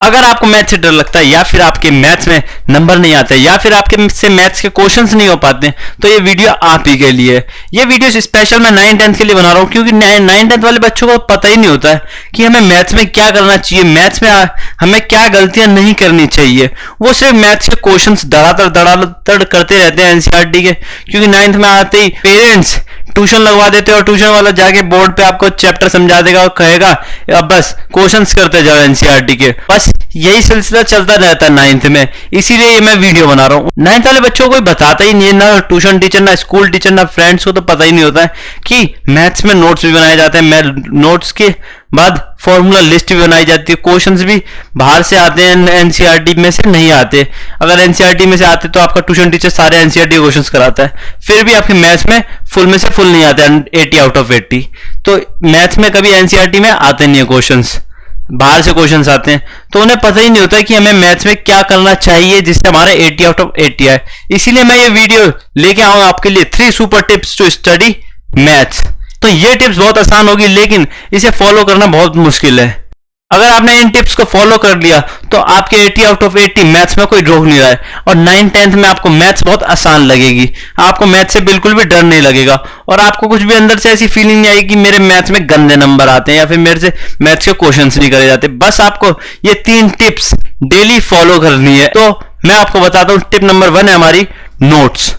अगर आपको मैथ से डर लगता है या फिर आपके मैथ्स में नंबर नहीं आते या फिर आपके से मैथ्स के क्वेश्चंस नहीं हो पाते तो ये वीडियो आप ही के लिए है। ये वीडियो स्पेशल मैं 9-10 के लिए बना रहा हूँ क्योंकि 9-10 वाले बच्चों को पता ही नहीं होता है कि हमें मैथ्स में क्या करना चाहिए, मैथ्स में हमें क्या गलतियां नहीं करनी चाहिए। वो सिर्फ मैथ्स के क्वेश्चंस धड़ाधड़ करते रहते हैं एनसीईआरटी के, क्योंकि 9th में आते ही पेरेंट्स ट्यूशन लगवा देते और ट्यूशन वाला जाके बोर्ड पे आपको चैप्टर समझा देगा और कहेगा अब बस क्वेश्चंस करते जाओ एनसीईआरटी के। बस यही सिलसिला चलता रहता है 9th में, इसीलिए ये मैं वीडियो बना रहा हूँ। 9th वाले बच्चों को कोई बताता ही नहीं है, ना ट्यूशन टीचर, ना स्कूल टीचर, ना फ्रेंड्स को तो पता ही नहीं होता है कि मैथ्स में नोट्स भी बनाए जाते हैं, नोट्स के बाद फॉर्मूला लिस्ट भी बनाई जाती है, क्वेश्चंस भी बाहर से आते हैं, एनसीईआरटी में से नहीं आते। अगर एनसीईआरटी में से आते तो आपका ट्यूशन टीचर सारे एनसीईआरटी क्वेश्चंस कराता है, फिर भी आपके मैथ्स में फुल में से फुल नहीं आते 80 आउट ऑफ 80। तो मैथ्स में कभी एनसीईआरटी में आते नहीं है क्वेश्चंस, बाहर से क्वेश्चंस आते हैं, तो उन्हें पता ही नहीं होता कि हमें मैथ्स में क्या करना चाहिए जिससे हमारे 80 आउट ऑफ 80 आए। इसीलिए मैं ये वीडियो लेके आऊँ आपके लिए 3 super tips to study maths. तो ये टिप्स बहुत आसान होगी लेकिन इसे फॉलो करना बहुत मुश्किल है। अगर आपने इन टिप्स को फॉलो कर लिया तो आपके 80 आउट ऑफ 80 मैथ्स में कोई रोक नहीं रहा है और 9th-10th में आपको मैथ्स बहुत आसान लगेगी, आपको मैथ्स से बिल्कुल भी डर नहीं लगेगा और आपको कुछ भी अंदर से ऐसी फीलिंग नहीं आएगी कि मेरे मैथ्स में गंदे नंबर आते हैं या फिर मेरे से मैथ्स के क्वेश्चंस नहीं करे जाते। बस आपको ये 3 टिप्स डेली फॉलो करनी है। तो मैं आपको बताता हूँ, टिप नंबर 1 है हमारी नोट्स।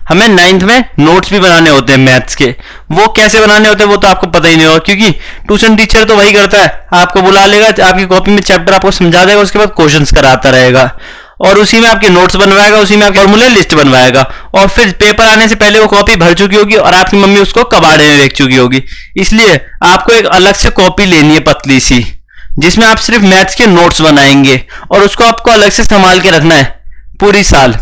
हमें 9th में नोट्स भी बनाने होते हैं मैथ्स के। वो कैसे बनाने होते हैं वो तो आपको पता ही नहीं होगा, क्योंकि ट्यूशन टीचर तो वही करता है, आपको बुला लेगा, आपकी कॉपी में चैप्टर आपको समझा देगा, उसके बाद क्वेश्चंस कराता रहेगा और उसी में आपके नोट्स बनवाएगा, उसी में आपके फॉर्मूले लिस्ट बनवाएगा और फिर पेपर आने से पहले वो कॉपी भर चुकी होगी और आपकी मम्मी उसको कबाड़े में बेच चुकी होगी। इसलिए आपको एक अलग से कॉपी लेनी है पतली सी, जिसमें आप सिर्फ मैथ्स के नोट्स बनाएंगे और उसको आपको अलग से संभाल के रखना है पूरी साल,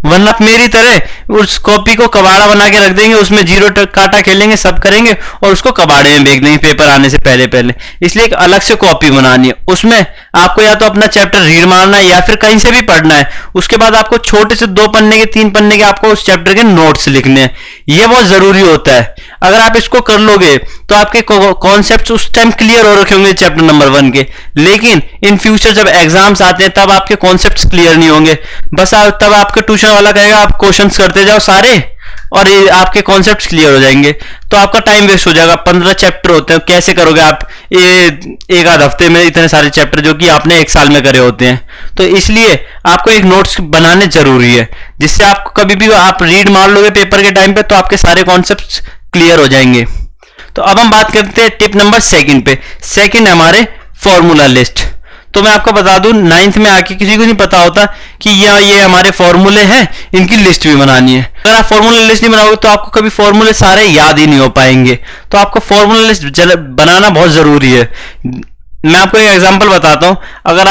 वरना मेरी तरह उस कॉपी को कबाड़ा बना के रख देंगे, उसमें जीरो काटा खेलेंगे, सब करेंगे और उसको कबाड़े में बेच देंगे पेपर आने से पहले। इसलिए एक अलग से कॉपी बनानी है, उसमें आपको या तो अपना चैप्टर रीड मारना है या फिर कहीं से भी पढ़ना है। उसके बाद आपको छोटे से 2 पन्ने के 3 पन्ने के आपको उस चैप्टर के नोट्स लिखने हैं, ये बहुत जरूरी होता है। अगर आप इसको कर लोगे तो आपके कॉन्सेप्ट उस टाइम क्लियर हो रखे होंगे चैप्टर नंबर 1 के, लेकिन इन फ्यूचर जब एग्जाम्स आते हैं तब आपके कॉन्सेप्ट्स क्लियर नहीं होंगे। बस तब आपके ट्यूशन वाला कहेगा आप क्वेश्चंस करते जाओ सारे और ये आपके कॉन्सेप्ट्स क्लियर हो जाएंगे, तो आपका टाइम वेस्ट हो जाएगा। 15 चैप्टर होते हैं, कैसे करोगे आप ये एक आध हफ्ते में इतने सारे चैप्टर जो कि आपने 1 साल में करे होते हैं। तो इसलिए आपको एक नोट्स बनाने जरूरी है, जिससे आपको कभी भी आप रीड मार लोगे पेपर के टाइम पे तो आपके सारे कॉन्सेप्ट्स क्लियर हो जाएंगे। तो अब हम बात करते हैं टिप नंबर 2 पे। सेकंड है हमारे फॉर्मूला लिस्ट। तो मैं आपको बता दूं 9th में आके किसी को नहीं पता होता कि ये हमारे फॉर्मूले हैं, इनकी लिस्ट भी बनानी है। अगर आप फॉर्मूला लिस्ट नहीं बनाओगे तो आपको कभी फॉर्मूले सारे याद ही नहीं हो पाएंगे, तो आपको फॉर्मूला लिस्ट बनाना बहुत जरूरी है। मैं आपको एक एग्जांपल बताता हूं, अगर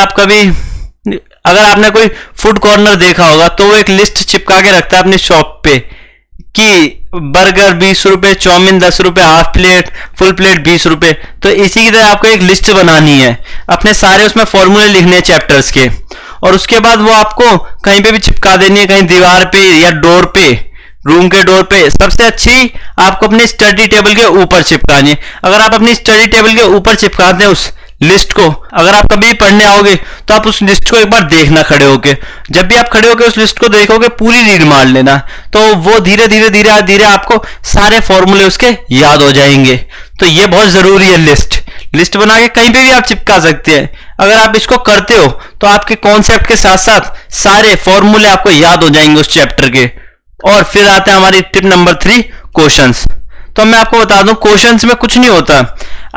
आपने कोई फूड कॉर्नर देखा होगा तो वो एक लिस्ट चिपका के रखता है अपनी शॉप पे कि बर्गर 20 रुपए, चाउमीन 10 रुपए, हाफ प्लेट, फुल प्लेट 20 रुपए। तो इसी की तरह आपको एक लिस्ट बनानी है, अपने सारे उसमें फॉर्मूले लिखने हैं चैप्टर्स के और उसके बाद वो आपको कहीं पे भी चिपका देनी है, कहीं दीवार पे या डोर पे, रूम के डोर पे। सबसे अच्छी आपको अपने स्टडी टेबल के ऊपर चिपकानी है। अगर आप अपनी स्टडी टेबल के ऊपर चिपकाते हैं उस लिस्ट को, अगर आप कभी पढ़ने आओगे तो आप उस लिस्ट को एक बार देखना खड़े होके। जब भी आप खड़े होके उस लिस्ट को देखोगे पूरी रीड मार लेना, तो वो धीरे धीरे आपको सारे फॉर्मूले उसके याद हो जाएंगे। तो ये बहुत जरूरी है, लिस्ट बना के कहीं पे भी आप चिपका सकते हैं। अगर आप इसको करते हो तो आपके कॉन्सेप्ट के साथ साथ सारे फॉर्मूले आपको याद हो जाएंगे उस चैप्टर के। और फिर आते हैं हमारी टिप नंबर 3, क्वेश्चंस। तो मैं आपको बता दूं क्वेश्चंस में कुछ नहीं होता।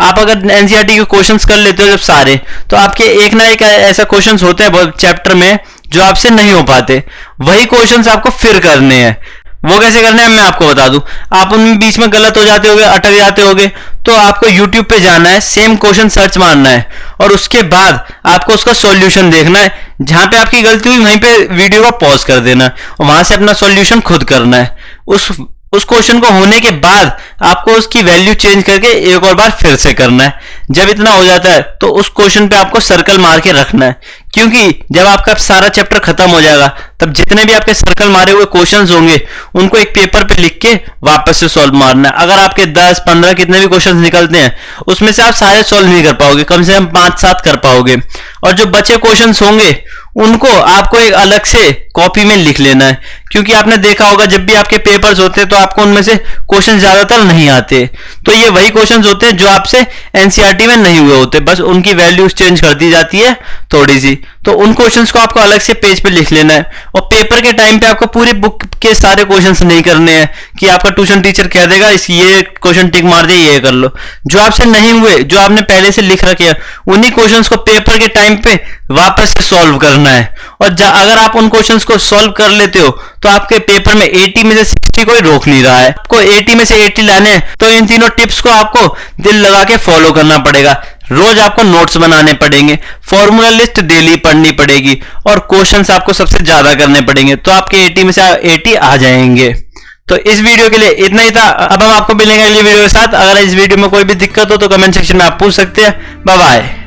आप अगर एनसीईआरटी के क्वेश्चंस कर लेते हो जब सारे, तो आपके एक ना एक ऐसा क्वेश्चंस होते हैं चैप्टर में जो आपसे नहीं हो पाते, वही क्वेश्चंस आपको फिर करने हैं। वो कैसे करने हैं मैं आपको बता दूं। आप उनमें बीच में गलत हो जाते होगे, अटक जाते होगे, तो आपको YouTube पे जाना है, सेम क्वेश्चन सर्च मारना है और उसके बाद आपको उसका सॉल्यूशन देखना है। जहां पे आपकी गलती हुई वहीं पे वीडियो को पॉज कर देना और वहां से अपना सॉल्यूशन खुद करना है। उस क्वेश्चन को होने के बाद आपको उसकी वैल्यू चेंज करके एक और बार फिर से करना है। जब इतना हो जाता है तो उस क्वेश्चन पे आपको सर्कल मार के रखना है, क्योंकि जब आपका सारा चैप्टर खत्म हो जाएगा तब जितने भी आपके सर्कल मारे हुए क्वेश्चंस होंगे उनको एक पेपर पे लिख के वापस से सॉल्व मारना है। अगर आपके 10-15 कितने भी क्वेश्चंस निकलते हैं उसमें से आप सारे सॉल्व नहीं कर पाओगे, कम से कम 5-7 कर पाओगे। और जो बचे क्वेश्चंस होंगे उनको आपको एक अलग से कॉपी में लिख लेना है, क्योंकि आपने देखा होगा जब भी आपके पेपर्स होते हैं तो आपको उनमें से क्वेश्चन ज्यादातर नहीं आते। तो ये वही क्वेश्चंस होते हैं जो आपसे एनसीईआरटी में नहीं हुए होते, बस उनकी वैल्यूज चेंज कर दी जाती है थोड़ी सी। तो उन क्वेश्चंस को आपको अलग से पेज पे लिख लेना है। और पेपर के टाइम पे आपको पूरी बुक के सारे क्वेश्चंस नहीं करने हैं कि आपका ट्यूशन टीचर कह देगा इस ये क्वेश्चन टिक मार दे, ये कर लो। जो आपसे नहीं हुए, जो आपने पहले से लिख रखे हैं, उन्हीं क्वेश्चंस को पेपर के टाइम पे वापस से सॉल्व करना है। और अगर आप उन क्वेश्चंस को सॉल्व कर लेते हो तो आपके पेपर में 80 में से 60 कोई रोक नहीं रहा है। आपको 80 में से 80 लाने हैं तो इन तीनों टिप्स को आपको दिल लगा के फॉलो करना पड़ेगा। रोज आपको नोट्स बनाने पड़ेंगे, फॉर्मूला लिस्ट डेली पढ़नी पड़ेगी और क्वेश्चंस आपको सबसे ज्यादा करने पड़ेंगे, तो आपके 80 में से 80 आ जाएंगे। तो इस वीडियो के लिए इतना ही था। अब हम आपको मिलेंगे अगली वीडियो के साथ। अगर इस वीडियो में कोई भी दिक्कत हो तो कमेंट सेक्शन में आप पूछ सकते हैं। Bye bye.